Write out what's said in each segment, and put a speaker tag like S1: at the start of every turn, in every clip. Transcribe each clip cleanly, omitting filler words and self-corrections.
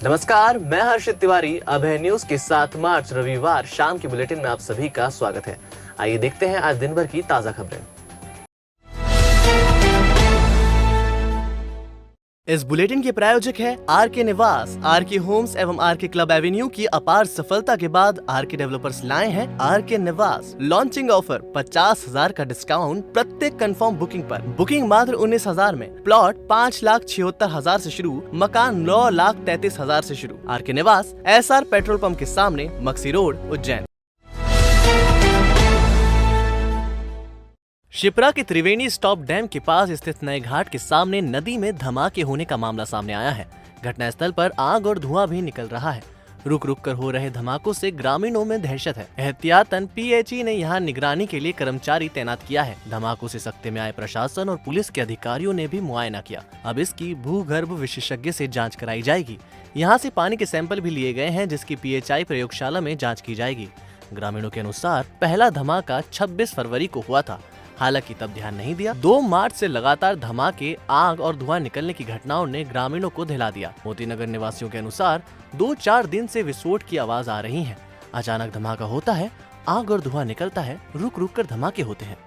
S1: नमस्कार, मैं हर्षित तिवारी। अभय न्यूज के 7 मार्च रविवार शाम के बुलेटिन में आप सभी का स्वागत है। आइए देखते हैं आज दिन भर की ताजा खबरें। इस बुलेटिन के प्रायोजक है आरके निवास। आरके होम्स एवं आरके क्लब एवेन्यू की अपार सफलता के बाद आरके डेवलपर्स लाए हैं आरके निवास। लॉन्चिंग ऑफर 50,000 का डिस्काउंट प्रत्येक कंफर्म बुकिंग पर। बुकिंग मात्र 19,000 में। प्लॉट 5,76,000 से शुरू, मकान 9,33,000 से शुरू। आरके निवास, एसआर पेट्रोल पंप के सामने, मक्सी रोड, उज्जैन। शिप्रा के त्रिवेणी स्टॉप डैम के पास स्थित नए घाट के सामने नदी में धमाके होने का मामला सामने आया है। घटनास्थल पर आग और धुआं भी निकल रहा है। रुक रुक कर हो रहे धमाकों से ग्रामीणों में दहशत है। एहतियातन पीएचई ने यहां निगरानी के लिए कर्मचारी तैनात किया है। धमाकों से सकते में आए प्रशासन और पुलिस के अधिकारियों ने भी मुआयना किया। अब इसकी भूगर्भ विशेषज्ञ से जाँच कराई जाएगी। यहाँ से पानी के सैंपल भी लिए गए हैं, जिसकी पीएचई प्रयोगशाला में जाँच की जाएगी। ग्रामीणों के अनुसार पहला धमाका 26 फरवरी को हुआ था, हालांकि तब ध्यान नहीं दिया। 2 मार्च से लगातार धमाके, आग और धुआं निकलने की घटनाओं ने ग्रामीणों को दिला दिया। मोती नगर निवासियों के अनुसार 2-4 दिन से विस्फोट की आवाज आ रही है। अचानक धमाका होता है, आग और धुआं निकलता है, रुक रुक कर धमाके होते हैं।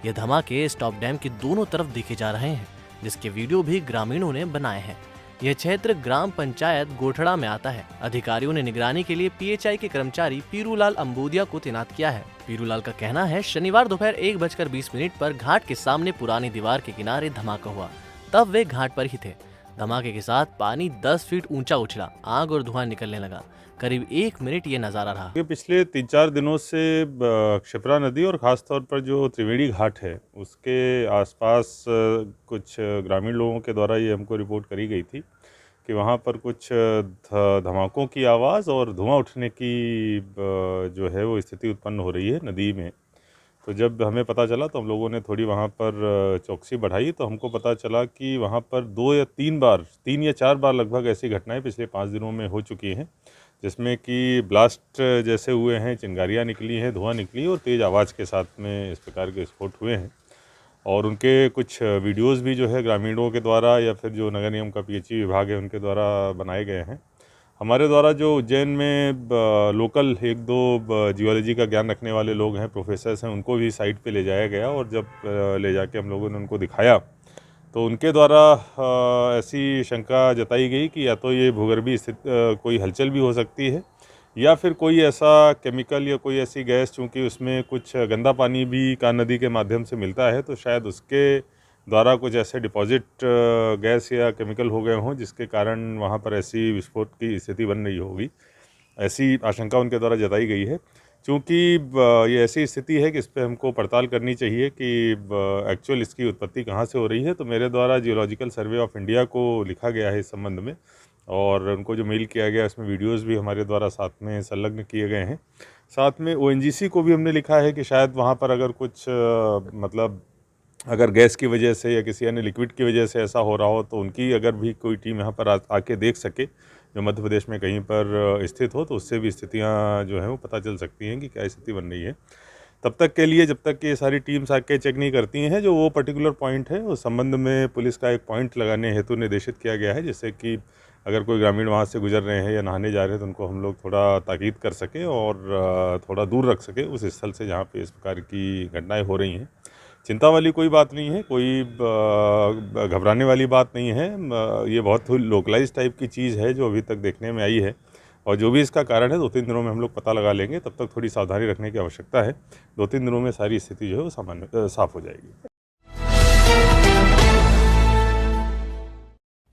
S1: ये धमाके स्टॉप डैम के दोनों तरफ देखे जा रहे हैं, जिसके वीडियो भी ग्रामीणों ने बनाए हैं। यह क्षेत्र ग्राम पंचायत गोठड़ा में आता है। अधिकारियों ने निगरानी के लिए पीएचई के कर्मचारी पीरूलाल अंबोदिया को तैनात किया है। पीरूलाल का कहना है, शनिवार दोपहर 1:20 पर घाट के सामने पुरानी दीवार के किनारे धमाका हुआ। तब वे घाट पर ही थे। धमाके के साथ पानी 10 फीट ऊंचा उछला, आग और धुआं निकलने लगा। करीब 1 मिनट ये नजारा रहा।
S2: पिछले 3-4 दिनों से क्षिप्रा नदी और ख़ासतौर पर जो त्रिवेणी घाट है उसके आसपास कुछ ग्रामीण लोगों के द्वारा ये हमको रिपोर्ट करी गई थी कि वहाँ पर कुछ धमाकों की आवाज़ और धुआं उठने की जो है वो स्थिति उत्पन्न हो रही है नदी में। तो जब हमें पता चला तो हम लोगों ने थोड़ी वहाँ पर चौकसी बढ़ाई, तो हमको पता चला कि वहाँ पर 2 या 3 या 4 बार लगभग ऐसी घटनाएं पिछले 5 दिनों में हो चुकी हैं, जिसमें कि ब्लास्ट जैसे हुए हैं, चिंगारियाँ निकली हैं, धुआं निकली और तेज़ आवाज़ के साथ में इस प्रकार के विस्फोट हुए हैं। और उनके कुछ वीडियोज़ भी जो है ग्रामीणों के द्वारा या फिर जो नगर निगम का पीएचई विभाग है उनके द्वारा बनाए गए हैं। हमारे द्वारा जो उज्जैन में लोकल 1-2 जियोलॉजी का ज्ञान रखने वाले लोग हैं, प्रोफेसर्स हैं, उनको भी साइट पे ले जाया गया और जब ले जाके हम लोगों ने उनको दिखाया तो उनके द्वारा ऐसी शंका जताई गई कि या तो ये भूगर्भीय स्थित कोई हलचल भी हो सकती है या फिर कोई ऐसा केमिकल या कोई ऐसी गैस, चूँकि उसमें कुछ गंदा पानी भी का नदी के माध्यम से मिलता है, तो शायद उसके द्वारा कुछ ऐसे डिपॉजिट गैस या केमिकल हो गए हों जिसके कारण वहाँ पर ऐसी विस्फोट की स्थिति बन रही होगी। ऐसी आशंका उनके द्वारा जताई गई है। चूँकि ये ऐसी स्थिति है कि इस पर हमको पड़ताल करनी चाहिए कि एक्चुअल इसकी उत्पत्ति कहाँ से हो रही है। तो मेरे द्वारा जियोलॉजिकल सर्वे ऑफ इंडिया को लिखा गया है इस संबंध में और उनको जो मेल किया गया इसमें वीडियोज़ भी हमारे द्वारा साथ में संलग्न किए गए हैं। साथ में ओएनजीसी को भी हमने लिखा है कि शायद वहाँ पर अगर कुछ मतलब अगर गैस की वजह से या किसी अन्य लिक्विड की वजह से ऐसा हो रहा हो तो उनकी अगर भी कोई टीम यहाँ पर आके देख सके, जो मध्य प्रदेश में कहीं पर स्थित हो, तो उससे भी स्थितियाँ जो हैं वो पता चल सकती हैं कि क्या स्थिति बन रही है। तब तक के लिए, जब तक कि ये सारी टीम्स आके चेक नहीं करती हैं, जो वो पर्टिकुलर पॉइंट है उस संबंध में पुलिस का एक पॉइंट लगाने हेतु निर्देशित किया गया है, जिससे कि अगर कोई ग्रामीण वहाँ से गुजर रहे हैं या नहाने जा रहे हैं तो उनको हम लोग थोड़ा ताकीद कर सकें और थोड़ा दूर रख सकें उस स्थल से जहाँ पे इस प्रकार की घटनाएं हो रही हैं। चिंता वाली कोई बात नहीं है, कोई घबराने वाली बात नहीं है। ये बहुत लोकलाइज टाइप की चीज़ है जो अभी तक देखने में आई है और जो भी इसका कारण है 2-3 दिनों में हम लोग पता लगा लेंगे। तब तक थोड़ी सावधानी रखने की आवश्यकता है। 2-3 दिनों में सारी स्थिति जो है वो सामान्य साफ हो जाएगी।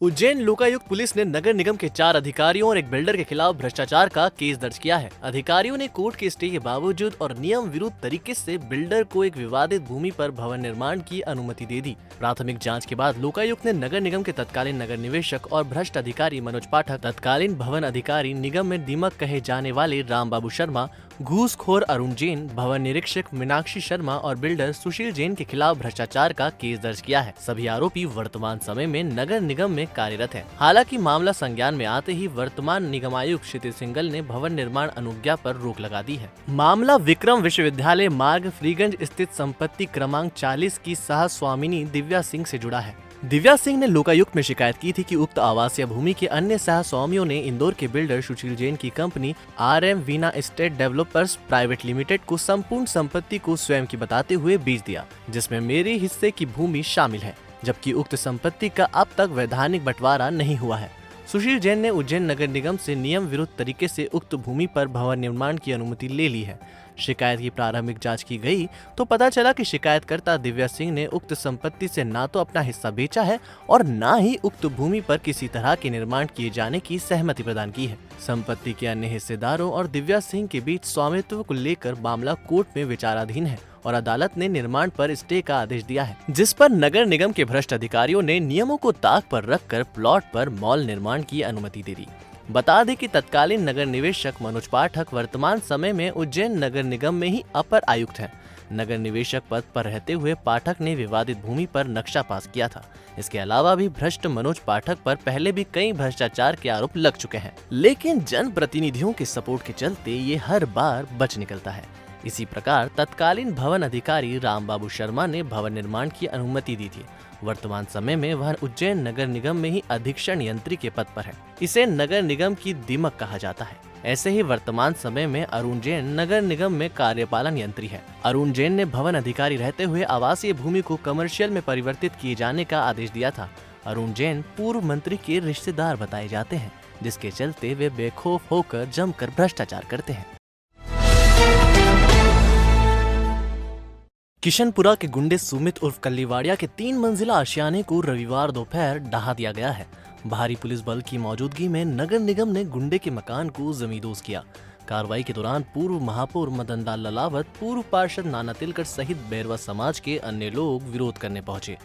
S1: उज्जैन लोकायुक्त पुलिस ने नगर निगम के 4 अधिकारियों और एक बिल्डर के खिलाफ भ्रष्टाचार का केस दर्ज किया है। अधिकारियों ने कोर्ट के स्टे के बावजूद और नियम विरुद्ध तरीके से बिल्डर को एक विवादित भूमि पर भवन निर्माण की अनुमति दे दी। प्राथमिक जांच के बाद लोकायुक्त ने नगर निगम के तत्कालीन नगर निवेशक और भ्रष्ट अधिकारी मनोज पाठक, तत्कालीन भवन अधिकारी निगम में दीमक कहे जाने वाले राम बाबू शर्मा, घूसखोर अरुण जैन, भवन निरीक्षक मीनाक्षी शर्मा और बिल्डर सुशील जैन के खिलाफ भ्रष्टाचार का केस दर्ज किया है। सभी आरोपी वर्तमान समय में नगर निगम में कार्यरत हैं। हालांकि मामला संज्ञान में आते ही वर्तमान निगमायुक्त क्षितिज सिंघल ने भवन निर्माण अनुज्ञा पर रोक लगा दी है। मामला विक्रम विश्वविद्यालय मार्ग फ्रीगंज स्थित संपत्ति क्रमांक 40 की सह स्वामिनी दिव्या सिंह से जुड़ा है। दिव्या सिंह ने लोकायुक्त में शिकायत की थी कि उक्त आवासीय भूमि के अन्य सह स्वामियों ने इंदौर के बिल्डर सुशील जैन की company RM Veena estate developers private limited को संपूर्ण संपत्ति को स्वयं की बताते हुए बेच दिया, जिसमें मेरे हिस्से की भूमि शामिल है, जबकि उक्त संपत्ति का अब तक वैधानिक बंटवारा नहीं हुआ है। सुशील जैन ने उज्जैन नगर निगम से नियम विरुद्ध तरीके से उक्त भूमि पर भवन निर्माण की अनुमति ले ली है। शिकायत की प्रारंभिक जांच की गई तो पता चला कि शिकायतकर्ता दिव्या सिंह ने उक्त संपत्ति से ना तो अपना हिस्सा बेचा है और ना ही उक्त भूमि पर किसी तरह के निर्माण किए जाने की सहमति प्रदान की है। संपत्ति के अन्य हिस्सेदारों और दिव्या सिंह के बीच स्वामित्व को लेकर मामला कोर्ट में विचाराधीन है और अदालत ने निर्माण पर स्टे का आदेश दिया है, जिस पर नगर निगम के भ्रष्ट अधिकारियों ने नियमों को ताक पर रखकर प्लॉट पर मॉल निर्माण की अनुमति दे दी। बता दें कि तत्कालीन नगर निवेशक मनोज पाठक वर्तमान समय में उज्जैन नगर निगम में ही अपर आयुक्त हैं। नगर निवेशक पद पर रहते हुए पाठक ने विवादित भूमि पर नक्शा पास किया था। इसके अलावा भी भ्रष्ट मनोज पाठक पर पहले भी कई भ्रष्टाचार के आरोप लग चुके हैं, लेकिन जनप्रतिनिधियों के सपोर्ट के चलते ये हर बार बच निकलता है। इसी प्रकार तत्कालीन भवन अधिकारी रामबाबू शर्मा ने भवन निर्माण की अनुमति दी थी। वर्तमान समय में वह उज्जैन नगर निगम में ही अधीक्षण यंत्री के पद पर है। इसे नगर निगम की दीमक कहा जाता है। ऐसे ही वर्तमान समय में अरुण जैन नगर निगम में कार्यपालन यंत्री है। अरुण जैन ने भवन अधिकारी रहते हुए आवासीय भूमि को कमर्शियल में परिवर्तित किए जाने का आदेश दिया था। अरुण जैन पूर्व मंत्री के रिश्तेदार बताए जाते हैं, जिसके चलते वे बेखौफ होकर जमकर भ्रष्टाचार करते हैं। किशनपुरा के गुंडे सुमित उर्फ कल्लीवाड़िया के 3 मंजिला आशियाने को रविवार दोपहर ढहा दिया गया है। भारी पुलिस बल की मौजूदगी में नगर निगम ने गुंडे के मकान को जमींदोज किया। कार्रवाई के दौरान पूर्व महापौर मदन लाल ललावत, पूर्व पार्षद नाना तिलकर सहित बैरवा समाज के अन्य लोग विरोध करने पहुंचे,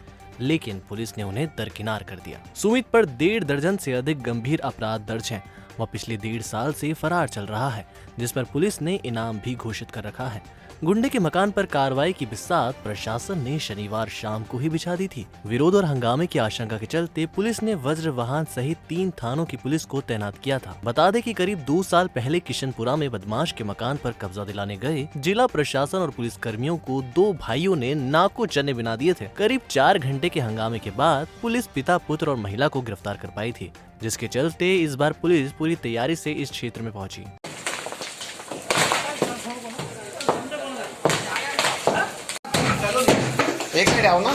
S1: लेकिन पुलिस ने उन्हें दरकिनार कर दिया। सुमित पर 1.5 दर्जन से अधिक गंभीर अपराध दर्ज हैं। वह पिछले 1.5 साल से फरार चल रहा है, जिस पर पुलिस ने इनाम भी घोषित कर रखा है। गुंडे के मकान पर कार्रवाई की बिसात प्रशासन ने शनिवार शाम को ही बिछा दी थी। विरोध और हंगामे की आशंका के चलते पुलिस ने वज्र वाहन सहित 3 थानों की पुलिस को तैनात किया था। बता दें कि करीब 2 साल पहले किशनपुरा में बदमाश के मकान पर कब्जा दिलाने गए जिला प्रशासन और पुलिस कर्मियों को 2 भाइयों ने नाको चने बिना दिए थे। करीब 4 घंटे के हंगामे के बाद पुलिस पिता, पुत्र और महिला को गिरफ्तार कर पाई थी, जिसके चलते इस बार पुलिस पूरी तैयारी से इस क्षेत्र में पहुंची।
S3: एक मिनट आओ ना।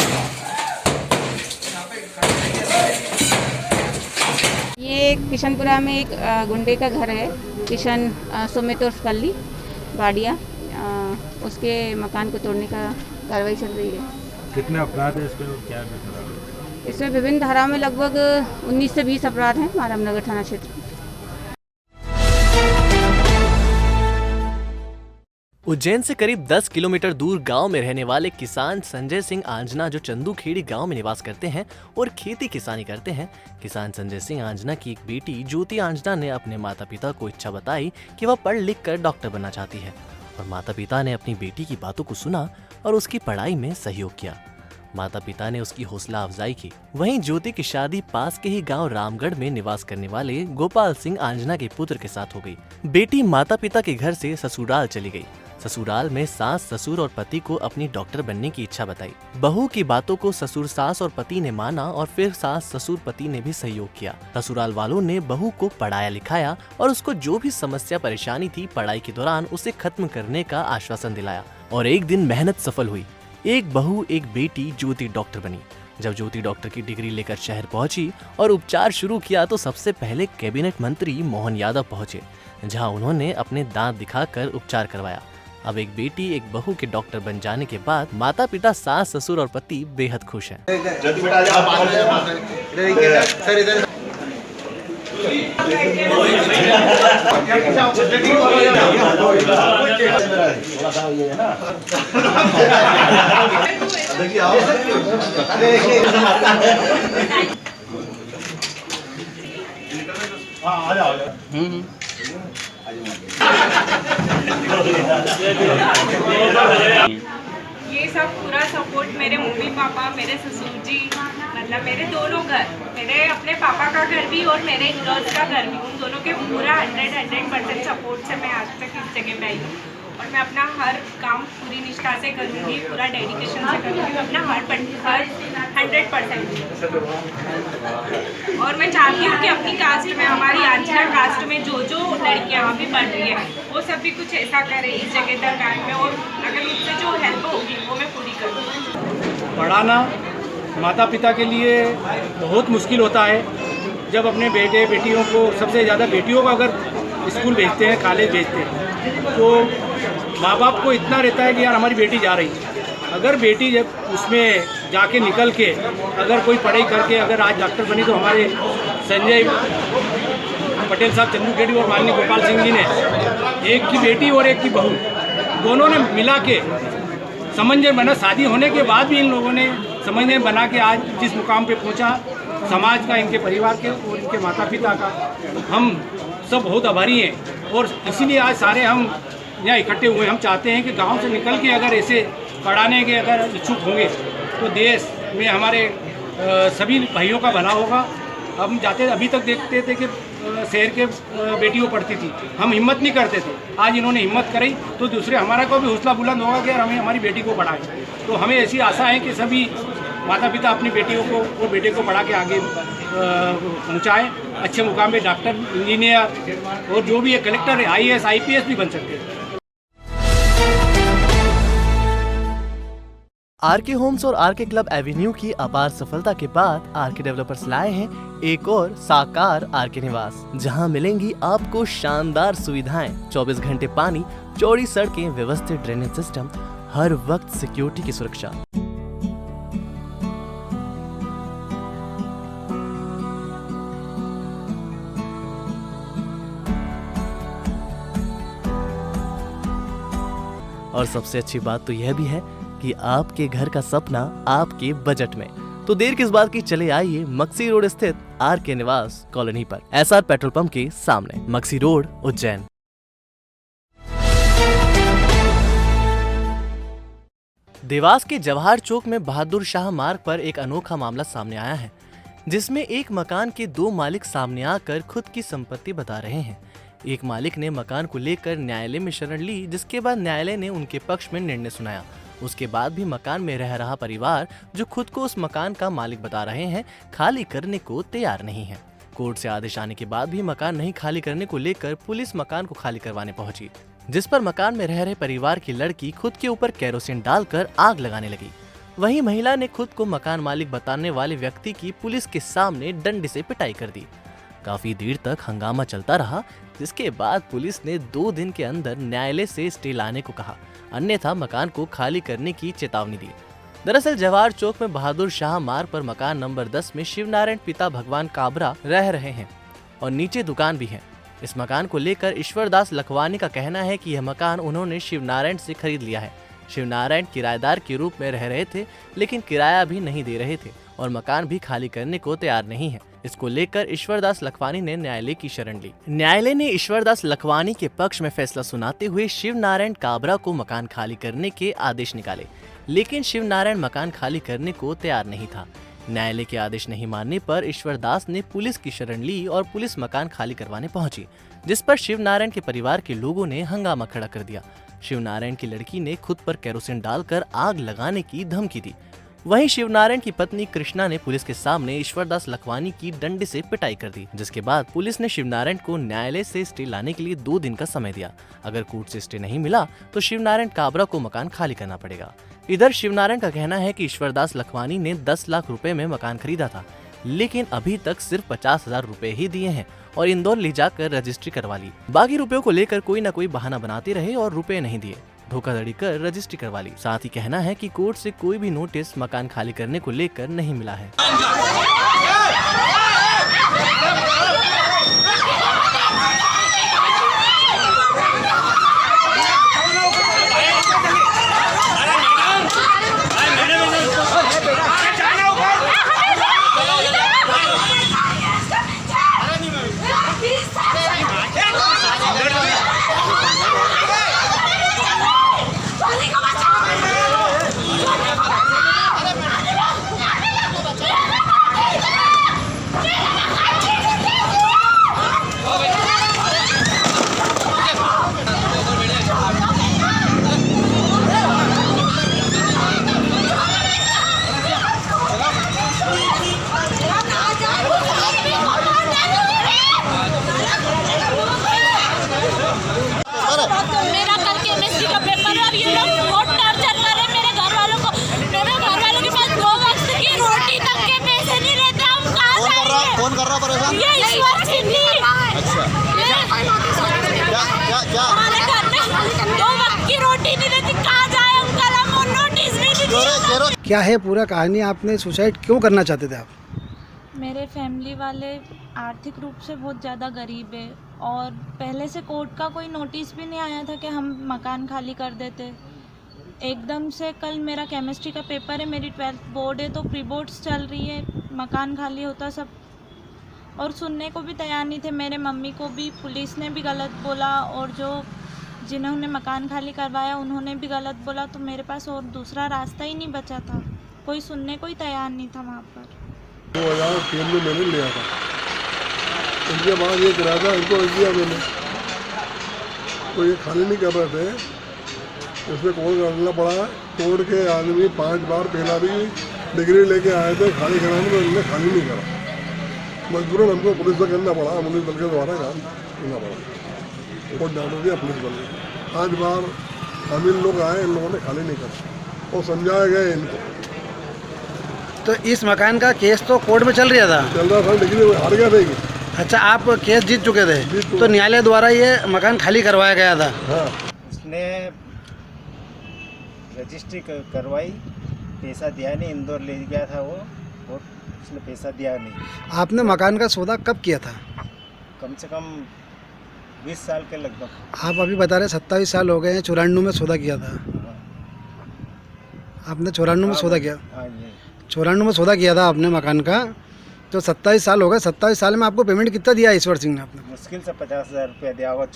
S4: ये किशनपुरा में एक गुंडे का घर है, किशन सुमित उर्फ कल्ली वाड़िया। उसके मकान को तोड़ने का कार्रवाई चल रही है।
S5: कितने अपराध है इसमें और क्या घटना है?
S4: इसमें विभिन्न धाराओं में लगभग 19 से 20 अपराध हैं मारामनगर थाना क्षेत्र में।
S1: उज्जैन से करीब 10 किलोमीटर दूर गांव में रहने वाले किसान संजय सिंह आंजना, जो चंदूखेड़ी गांव में निवास करते हैं और खेती किसानी करते हैं। किसान संजय सिंह आंजना की एक बेटी ज्योति आंजना ने अपने माता पिता को इच्छा बताई कि वह पढ़ लिख कर डॉक्टर बनना चाहती है, और माता पिता ने अपनी बेटी की बातों को सुना और उसकी पढ़ाई में सहयोग किया। माता पिता ने उसकी हौसला अफजाई की। वहीं ज्योति की शादी पास के ही गांव रामगढ़ में निवास करने वाले गोपाल सिंह आंजना के पुत्र के साथ हो गई। बेटी माता पिता के घर से ससुराल चली गई। ससुराल में सास, ससुर और पति को अपनी डॉक्टर बनने की इच्छा बताई। बहू की बातों को ससुर, सास और पति ने माना और फिर सास, ससुर, पति ने भी सहयोग किया। ससुराल वालों ने बहू को पढ़ाया लिखाया और उसको जो भी समस्या परेशानी थी पढ़ाई के दौरान उसे खत्म करने का आश्वासन दिलाया। और एक दिन मेहनत सफल हुई। एक बहू, एक बेटी ज्योति डॉक्टर बनी। जब ज्योति डॉक्टर की डिग्री लेकर शहर पहुंची और उपचार शुरू किया तो सबसे पहले कैबिनेट मंत्री मोहन यादव पहुंचे, जहां उन्होंने अपने दांत दिखाकर उपचार करवाया। अब एक बेटी, एक बहू के डॉक्टर बन जाने के बाद माता पिता, सास, ससुर और पति बेहद खुश हैं।
S6: ये सब पूरा सपोर्ट मेरे मम्मी पापा, मेरे ससुर जी, मतलब मेरे दोनों घर, मेरे अपने पापा का घर भी और मेरे इन-लॉज का घर भी, उन दोनों के पूरा 100% सपोर्ट से मैं आज तक इस जगह पे आई हूँ। और मैं अपना हर काम पूरी निष्ठा से करूँगी, पूरा डेडिकेशन से करूँगी। मैं अपना हर 100%। और मैं चाहती हूँ कि अपनी कास्ट में, हमारी आंचला कास्ट में जो लड़कियाँ अभी पढ़ रही है वो सब भी कुछ ऐसा करे इस जगह तक आए में, और अगर मुझसे जो हेल्प होगी वो मैं पूरी करूँ।
S3: पढ़ाना माता पिता के लिए बहुत मुश्किल होता है। जब अपने बेटे बेटियों को, सबसे ज़्यादा बेटियों को अगर स्कूल भेजते हैं, कॉलेज भेजते हैं, तो माँ बाप को इतना रहता है कि यार हमारी बेटी जा रही है। अगर बेटी जब उसमें जाके निकल के अगर कोई पढ़ाई करके अगर आज डॉक्टर बनी, तो हमारे संजय पटेल साहब चंद्रखेड़ी और माननीय गोपाल सिंह जी ने एक की बेटी और एक की बहू दोनों ने मिला के समन्वय बना। शादी होने के बाद भी इन लोगों ने समन्वय बना के आज जिस मुकाम पे पहुंचा, समाज का, इनके परिवार के और इनके माता पिता का हम सब बहुत आभारी हैं। और इसीलिए आज सारे हम यहाँ इकट्ठे हुए। हम चाहते हैं कि गांव से निकल के अगर ऐसे पढ़ाने के अगर इच्छुक होंगे तो देश में हमारे सभी भाइयों का भला होगा। हम जाते, अभी तक देखते थे कि शहर के बेटियों पढ़ती थी, हम हिम्मत नहीं करते थे। आज इन्होंने हिम्मत करी तो दूसरे हमारा को भी हौसला बुलंद होगा कि यार हमें हमारी बेटी को पढ़ाएं। तो हमें ऐसी आशा है कि सभी माता पिता अपनी बेटियों को और बेटे को पढ़ा के आगे पहुँचाएँ, अच्छे मुकाम पे डॉक्टर, इंजीनियर और जो भी है कलेक्टर, IAS IPS भी बन सकते हैं।
S1: आरके होम्स और आरके क्लब एवेन्यू की अपार सफलता के बाद आरके डेवलपर्स लाए हैं एक और साकार आरके निवास, जहां मिलेंगी आपको शानदार सुविधाएं, 24 घंटे पानी, चौड़ी सड़कें, व्यवस्थित ड्रेनेज सिस्टम, हर वक्त सिक्योरिटी की सुरक्षा। और सबसे अच्छी बात तो यह भी है कि आपके घर का सपना आपके बजट में। तो देर किस बात की, चले आइए मक्सी रोड स्थित आरके निवास कॉलोनी पर, SR पेट्रोल पंप के सामने, मक्सी रोड, उज्जैन। देवास के जवाहर चौक में बहादुर शाह मार्ग पर एक अनोखा मामला सामने आया है, जिसमें एक मकान के 2 मालिक सामने आकर खुद की संपत्ति बता रहे हैं। एक मालिक ने मकान को लेकर न्यायालय में शरण ली, जिसके बाद न्यायालय ने उनके पक्ष में निर्णय सुनाया। उसके बाद भी मकान में रह रहा परिवार, जो खुद को उस मकान का मालिक बता रहे हैं, खाली करने को तैयार नहीं है। कोर्ट से आदेश आने के बाद भी मकान नहीं खाली करने को लेकर पुलिस मकान को खाली करवाने पहुंची, जिस पर मकान में रह रहे परिवार की लड़की खुद के ऊपर केरोसिन डालकर आग लगाने लगी। वहीं महिला ने खुद को मकान मालिक बताने वाले व्यक्ति की पुलिस के सामने डंडे से पिटाई कर दी। काफी देर तक हंगामा चलता रहा, जिसके बाद पुलिस ने 2 दिन के अंदर न्यायालय से स्टे लाने को कहा, अन्यथा मकान को खाली करने की चेतावनी दी। दरअसल जवाहर चौक में बहादुर शाह मार्ग पर मकान नंबर 10 में शिवनारायण पिता भगवान काबरा रह रहे हैं और नीचे दुकान भी है। इस मकान को लेकर ईश्वरदास लखवानी का कहना है कि यह मकान उन्होंने शिवनारायण से खरीद लिया है। शिवनारायण किराएदार के रूप में रह रहे थे, लेकिन किराया भी नहीं दे रहे थे और मकान भी खाली करने को तैयार नहीं है। इसको लेकर ईश्वरदास लखवानी ने न्यायालय की शरण ली। न्यायालय ने ईश्वरदास लखवानी के पक्ष में फैसला सुनाते हुए शिवनारायण काबरा को मकान खाली करने के आदेश निकाले, लेकिन शिवनारायण मकान खाली करने को तैयार नहीं था। न्यायालय के आदेश नहीं मानने पर ईश्वरदास ने पुलिस की शरण ली और पुलिस मकान खाली करवाने पहुंची, जिस पर शिवनारायण के परिवार के लोगों ने हंगामा खड़ा कर दिया। शिवनारायण की लड़की ने खुद पर केरोसिन डालकर आग लगाने की धमकी दी। वहीं शिवनारायण की पत्नी कृष्णा ने पुलिस के सामने ईश्वरदास लखवानी की डंडे से पिटाई कर दी, जिसके बाद पुलिस ने शिवनारायण को न्यायालय से स्टे लाने के लिए 2 दिन का समय दिया। अगर कोर्ट से स्टे नहीं मिला तो शिवनारायण काबरा को मकान खाली करना पड़ेगा। इधर शिवनारायण का कहना है कि ईश्वरदास लखवानी ने 10 लाख रुपए में मकान खरीदा था, लेकिन अभी तक सिर्फ 50,000 रुपए ही दिए हैं और इंदौर ले जाकर रजिस्ट्री करवा ली। बाकी रुपयों को लेकर कोई न कोई बहाना बनाते रहे और रुपए नहीं दिए, धोखाधड़ी कर रजिस्ट्री करवा ली। साथ ही कहना है कि कोर्ट से कोई भी नोटिस मकान खाली करने को लेकर नहीं मिला है।
S7: क्या है पूरा कहानी, आपने सुसाइड क्यों करना चाहते थे आप?
S8: मेरे फैमिली वाले आर्थिक रूप से बहुत ज़्यादा गरीब है और पहले से कोर्ट का कोई नोटिस भी नहीं आया था कि हम मकान खाली कर देते। एकदम से कल मेरा केमिस्ट्री का पेपर है, मेरी 12th बोर्ड है, तो प्री बोर्ड्स चल रही है, मकान खाली होता सब, और सुनने को भी तैयार नहीं थे। मेरे मम्मी को भी पुलिस ने भी गलत बोला और जो जिन्होंने मकान खाली करवाया उन्होंने भी गलत बोला, तो मेरे पास और दूसरा रास्ता ही नहीं बचा था, कोई सुनने को ही तैयार नहीं था वहाँ पर।
S9: 2003 में मैंने लिया था, उनके बाद ये किराया था, इनको दिया मैंने, तो ये खाली नहीं कर रहे थे, उसमें कोर्ट करना पड़ा। कोर्ट के आदमी 5 बार पहला भी डिग्री लेके आए थे खाली कराने में, उन्होंने खाली नहीं करा। मजबूरन हमको पुलिस बल करना पड़ा, पुलिस बल के द्वारा काम करना पड़ा, कोर्ट डाल दिया पुलिस बल ने। 5 बार हम इन लोग आए, इन लोगों ने खाली नहीं करा और समझाया गया इनको।
S7: तो इस मकान का केस तो कोर्ट में चल रहा
S9: था, डिग्री हार गया था।
S7: अच्छा, आप केस जीत चुके थे, तो न्यायालय द्वारा ये मकान खाली करवाया गया था।
S9: हाँ।
S10: उसने रजिस्ट्री करवाई, पैसा दिया नहीं, इंदौर ले गया था वो, और उसने पैसा दिया नहीं।
S7: आपने मकान का सौदा कब किया था?
S10: कम से कम 20 साल के लगभग।
S7: आप अभी बता रहे 27 साल हो गए हैं, 94 में सौदा किया था आपने? 94 में सौदा किया?
S10: हाँ जी,
S7: 94 में सौदा किया था आपने मकान का, तो 27 साल हो गए। 27 साल में आपको पेमेंट कितना दिया ईश्वर सिंह ने आपने?
S10: मुश्किल से 50,000 रुपया दिया होगा,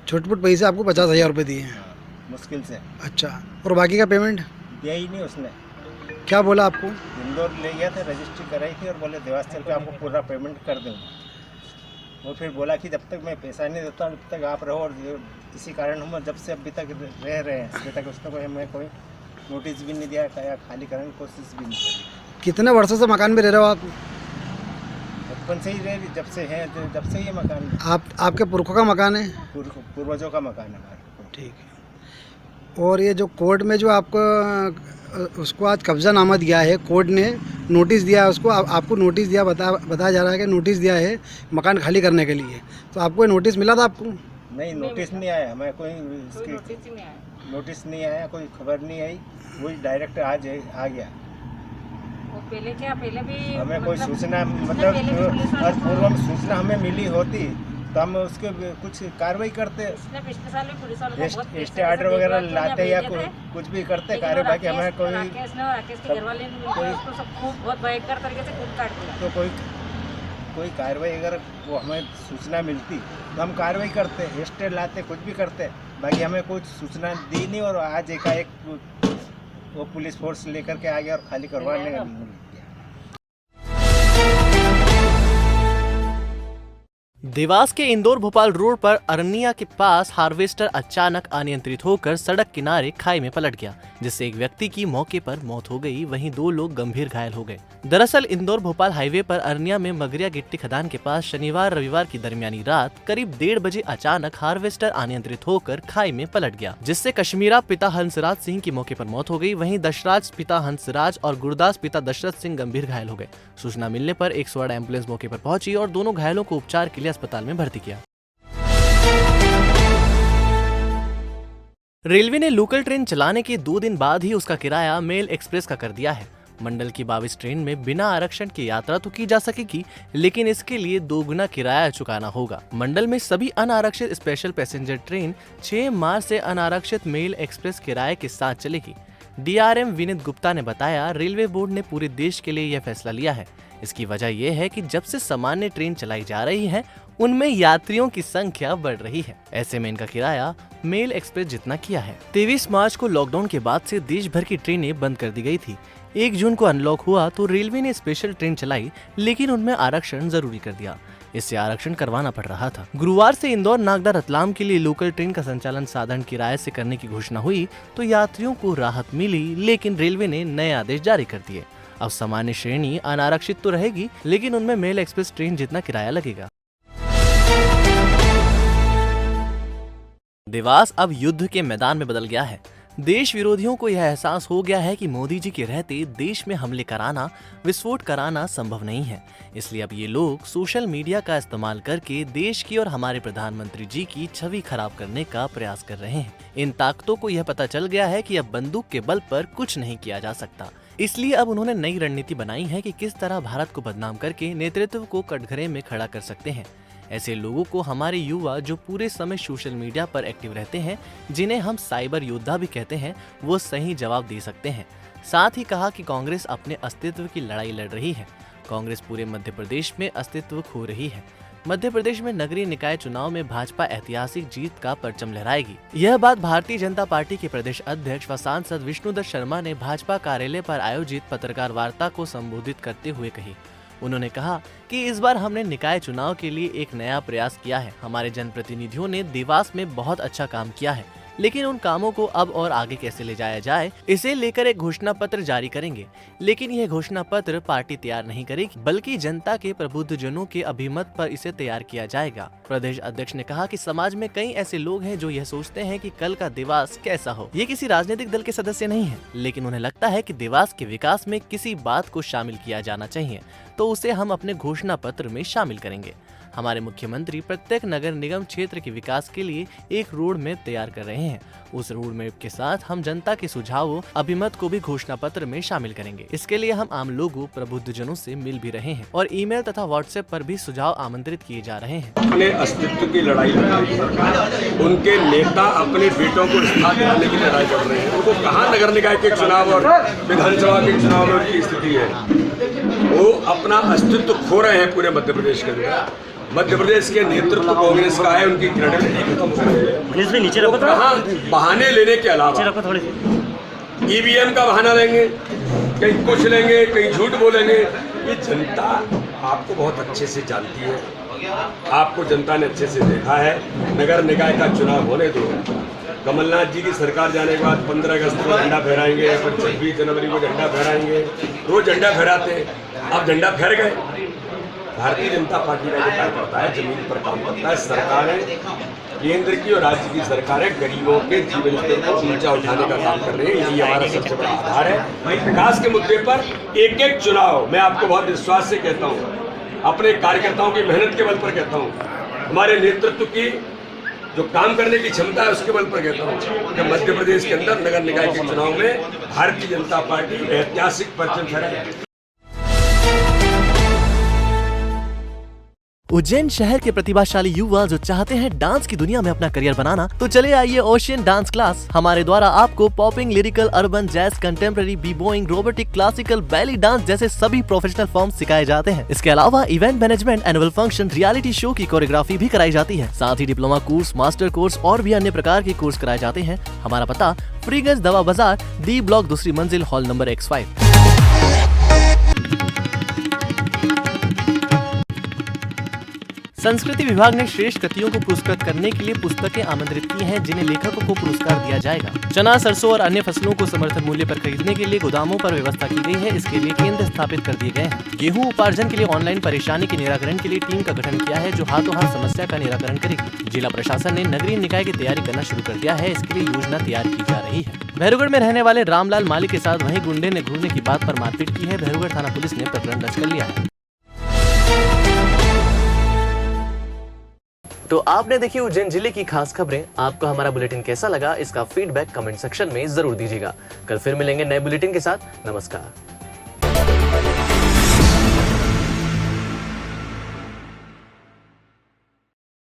S7: छुटपुट पैसे आपको 50,000 रुपये दिए हैं?
S10: मुश्किल से।
S7: अच्छा, और बाकी का पेमेंट
S10: दिया ही नहीं उसने।
S7: क्या बोला आपको?
S10: इंदौर ले गया था, रजिस्ट्री कराई थी और बोले देवास चल के आपको पूरा पेमेंट कर दूँगा। वो फिर बोला कि जब तक मैं पैसा नहीं देता तब तक आप रहो, और इसी कारण हम जब से अभी तक रह रहे हैं, अभी तक उसने हमें कोई नोटिस भी नहीं दिया या खाली करने की कोशिश भी नहीं की।
S7: कितने वर्षों से मकान में रह रहे हो आप?
S10: बचपन से ही रह रही, जब से है, जब से ये मकान
S7: आपके पुरखों का मकान है?
S10: पूर्वजों का मकान है हमारा।
S7: ठीक है। और ये जो कोर्ट में जो आपको उसको आज कब्ज़ानामा दिया है, कोर्ट ने नोटिस दिया है उसको, आपको नोटिस दिया, बताया जा रहा है कि नोटिस दिया है मकान खाली करने के लिए, तो आपको ये नोटिस मिला था आपको?
S10: नहीं, नोटिस नहीं आया हमें, कोई नोटिस नहीं आया, कोई खबर नहीं आई, वही डायरेक्ट आज आ गया।
S6: पहले क्या, पहले भी
S10: हमें कोई सूचना, मतलब पूर्व में सूचना हमें मिली होती तो हम उसके कुछ कार्रवाई करते,
S6: पिछले साल भी पुलिस वालों को बहुत
S10: स्टे ऑर्डर वगैरह लाते या कुछ भी करते कार्यवाही कि हमें कोई
S6: राकेश के घर वाले ने उसको सब खूब बहुत भयंकर तरीके से खूब काट दिया।
S10: तो कोई कार्रवाई अगर वो हमें सूचना मिलती तो हम कार्रवाई करते, स्टे लाते, कुछ भी करते, बाकी हमें कुछ सूचना दी नहीं और आज एकाएक वो पुलिस फोर्स लेकर के आ गया और खाली करवाने का निर्णय लिया।
S1: देवास के इंदौर भोपाल रोड पर अरनिया के पास हार्वेस्टर अचानक अनियंत्रित होकर सड़क किनारे खाई में पलट गया, जिससे एक व्यक्ति की मौके पर मौत हो गई, वहीं 2 लोग गंभीर घायल हो गए। दरअसल इंदौर भोपाल हाईवे पर अरनिया में मगरिया गिट्टी खदान के पास शनिवार रविवार की दरमियानी रात करीब 1:30 बजे अचानक हार्वेस्टर अनियंत्रित होकर खाई में पलट गया, जिससे कश्मीरा पिता हंसराज सिंह की मौके पर मौत हो गई, वहीं दशराज पिता हंसराज और गुरदास पिता दशरथ सिंह गंभीर घायल हो गए। सूचना मिलने पर 108 एम्बुलेंस मौके पर पहुंची और दोनों घायलों को उपचार के लिए अस्पताल में भर्ती किया। रेलवे ने लोकल ट्रेन चलाने के 2 दिन बाद ही उसका किराया मेल एक्सप्रेस का कर दिया है। मंडल की 22 ट्रेन में बिना आरक्षण की यात्रा तो की जा सकेगी, लेकिन इसके लिए 2 गुना किराया चुकाना होगा। मंडल में सभी अनारक्षित स्पेशल पैसेंजर ट्रेन 6 मार्च से अनारक्षित मेल एक्सप्रेस किराए के साथ चलेगी। डीआरएम विनीत गुप्ता ने बताया, रेलवे बोर्ड ने पूरे देश के लिए यह फैसला लिया है। इसकी वजह यह है कि जब से सामान्य ट्रेन चलाई जा रही है, उनमें यात्रियों की संख्या बढ़ रही है। ऐसे में इनका किराया मेल एक्सप्रेस जितना किया है। 23 मार्च को लॉकडाउन के बाद से देश भर की ट्रेनें बंद कर दी गई थी। 1 जून को अनलॉक हुआ तो रेलवे ने स्पेशल ट्रेन चलाई, लेकिन उनमें आरक्षण जरूरी कर दिया। इससे आरक्षण करवाना पड़ रहा था। गुरुवार से इंदौर नागदा रतलाम के लिए लोकल ट्रेन का संचालन साधारण किराए से करने की घोषणा हुई तो यात्रियों को राहत मिली, लेकिन रेलवे ने नए आदेश जारी कर दिए। अब सामान्य श्रेणी अनारक्षित तो रहेगी, लेकिन उनमें मेल एक्सप्रेस ट्रेन जितना किराया लगेगा। देवास अब युद्ध के मैदान में बदल गया है। देश विरोधियों को यह एहसास हो गया है कि मोदी जी के रहते देश में हमले कराना, विस्फोट कराना संभव नहीं है। इसलिए अब ये लोग सोशल मीडिया का इस्तेमाल करके देश की और हमारे प्रधानमंत्री जी की छवि खराब करने का प्रयास कर रहे हैं। इन ताकतों को यह पता चल गया है कि अब बंदूक के बल पर कुछ नहीं किया जा सकता। इसलिए अब उन्होंने नई रणनीति बनाई है कि किस तरह भारत को बदनाम करके नेतृत्व को कटघरे में खड़ा कर सकते हैं। ऐसे लोगों को हमारे युवा जो पूरे समय सोशल मीडिया पर एक्टिव रहते हैं, जिन्हें हम साइबर योद्धा भी कहते हैं, वो सही जवाब दे सकते हैं। साथ ही कहा कि कांग्रेस अपने अस्तित्व की लड़ाई लड़ रही है। कांग्रेस पूरे मध्य प्रदेश में अस्तित्व खो रही है। मध्य प्रदेश में नगरीय निकाय चुनाव में भाजपा ऐतिहासिक जीत का परचम लहराएगी। यह बात भारतीय जनता पार्टी के प्रदेश अध्यक्ष व सांसद विष्णुदत्त शर्मा ने भाजपा कार्यालय पर आयोजित पत्रकार वार्ता को संबोधित करते हुए कही। उन्होंने कहा कि इस बार हमने निकाय चुनाव के लिए एक नया प्रयास किया है। हमारे जनप्रतिनिधियों ने देवास में बहुत अच्छा काम किया है, लेकिन उन कामों को अब और आगे कैसे ले जाया जाए, इसे लेकर एक घोषणा पत्र जारी करेंगे। लेकिन यह घोषणा पत्र पार्टी तैयार नहीं करेगी, बल्कि जनता के प्रबुद्ध जनों के अभिमत पर इसे तैयार किया जाएगा। प्रदेश अध्यक्ष ने कहा कि समाज में कई ऐसे लोग हैं जो यह सोचते हैं कि कल का देवास कैसा हो। ये किसी राजनीतिक दल के सदस्य नहीं है, लेकिन उन्हें लगता है कि देवास के विकास में किसी बात को शामिल किया जाना चाहिए, तो उसे हम अपने घोषणा पत्र में शामिल करेंगे। हमारे मुख्यमंत्री प्रत्येक नगर निगम क्षेत्र के विकास के लिए एक रोड मैप तैयार कर रहे हैं। उस रोड मैप के साथ हम जनता के सुझावों, अभिमत को भी घोषणा पत्र में शामिल करेंगे। इसके लिए हम आम लोगों, प्रबुद्ध जनों से मिल भी रहे हैं और ईमेल तथा व्हाट्सएप पर भी सुझाव आमंत्रित किए जा रहे हैं।
S11: अपने अस्तित्व की लड़ाई लड़ रही है। उनके नेता अपने बेटों को स्थान दिलाने की लड़ाई लड़ रहे हैं। उनको कहाँ नगर निकाय के चुनाव और विधानसभा के चुनाव में उनकी स्थिति है। वो अपना अस्तित्व खो रहे हैं पूरे मध्य प्रदेश के अंदर। मध्य प्रदेश के नेतृत्व कांग्रेस का है, उनकी क्रेडिबिलिटी खत्म हो गई है। नीचे बहाने लेने के अलावा ईवीएम का बहाना लेंगे, कहीं कुछ लेंगे, कहीं झूठ बोलेंगे। ये जनता आपको बहुत अच्छे से जानती है, आपको जनता ने अच्छे से देखा है। नगर निकाय का चुनाव होने दो। कमलनाथ जी की सरकार जाने के बाद 15 अगस्त को झंडा फहराएंगे, 26 जनवरी को झंडा फहराएंगे, रोज झंडा फहराते हैं। अब झंडा फहर गए। भारतीय जनता पार्टी का कार्य करता है, जमीन पर काम करता है। सरकारें केंद्र की और राज्य की सरकारें गरीबों के जीवन स्तर को ऊंचा उठाने का काम कर रही है। यही हमारा सबसे बड़ा आधार है। विकास के मुद्दे पर एक एक चुनाव मैं आपको बहुत विश्वास से कहता हूँ, अपने कार्यकर्ताओं की मेहनत के बल पर कहता हूँ, हमारे नेतृत्व की जो काम करने की क्षमता है उसके बल पर कहता हूँ कि मध्य प्रदेश के अंदर नगर निकाय के चुनाव में भारतीय जनता पार्टी ऐतिहासिक परचम फहराएगी।
S1: उज्जैन शहर के प्रतिभाशाली युवा जो चाहते हैं डांस की दुनिया में अपना करियर बनाना, तो चले आइए ओशियन डांस क्लास। हमारे द्वारा आपको popping, lyrical, urban, jazz, contemporary, b boying, robotic, classical, belly dance जैसे सभी प्रोफेशनल फॉर्म सिखाए जाते हैं। इसके अलावा event management, annual function, reality show की कोरियोग्राफी भी कराई जाती है। साथ ही डिप्लोमा कोर्स, मास्टर कोर्स और भी अन्य प्रकार के कोर्स कराए जाते हैं। हमारा पता फ्रीगंज दवा बाजार, डी ब्लॉक, 2री मंजिल, हॉल नंबर X5। संस्कृति विभाग ने श्रेष्ठ कृतियों को पुरस्कृत करने के लिए पुस्तकें आमंत्रित की हैं, जिन्हें लेखकों को पुरस्कार दिया जाएगा। चना, सरसों और अन्य फसलों को समर्थन मूल्य पर खरीदने के लिए गोदामों पर व्यवस्था की गई है। इसके लिए केंद्र स्थापित कर दिए गए हैं। गेहूं उपार्जन के लिए ऑनलाइन परेशानी के निराकरण के लिए टीम का गठन किया है, जो हाथों हाथ समस्या का निराकरण करेगी। जिला प्रशासन ने नगरीय निकाय की तैयारी करना शुरू कर दिया है। इसके लिए योजना तैयार की जा रही है। भैरूगढ़ में रहने वाले रामलाल माली के साथ वही गुंडे ने घूरने की बात पर मारपीट की है। भैरूगढ़ थाना पुलिस ने प्रकरण दर्ज कर लिया है। तो आपने देखी उज्जैन जिले की खास खबरें। आपको हमारा बुलेटिन कैसा लगा, इसका फीडबैक कमेंट सेक्शन में जरूर दीजिएगा। कल फिर मिलेंगे नए बुलेटिन के साथ। नमस्कार।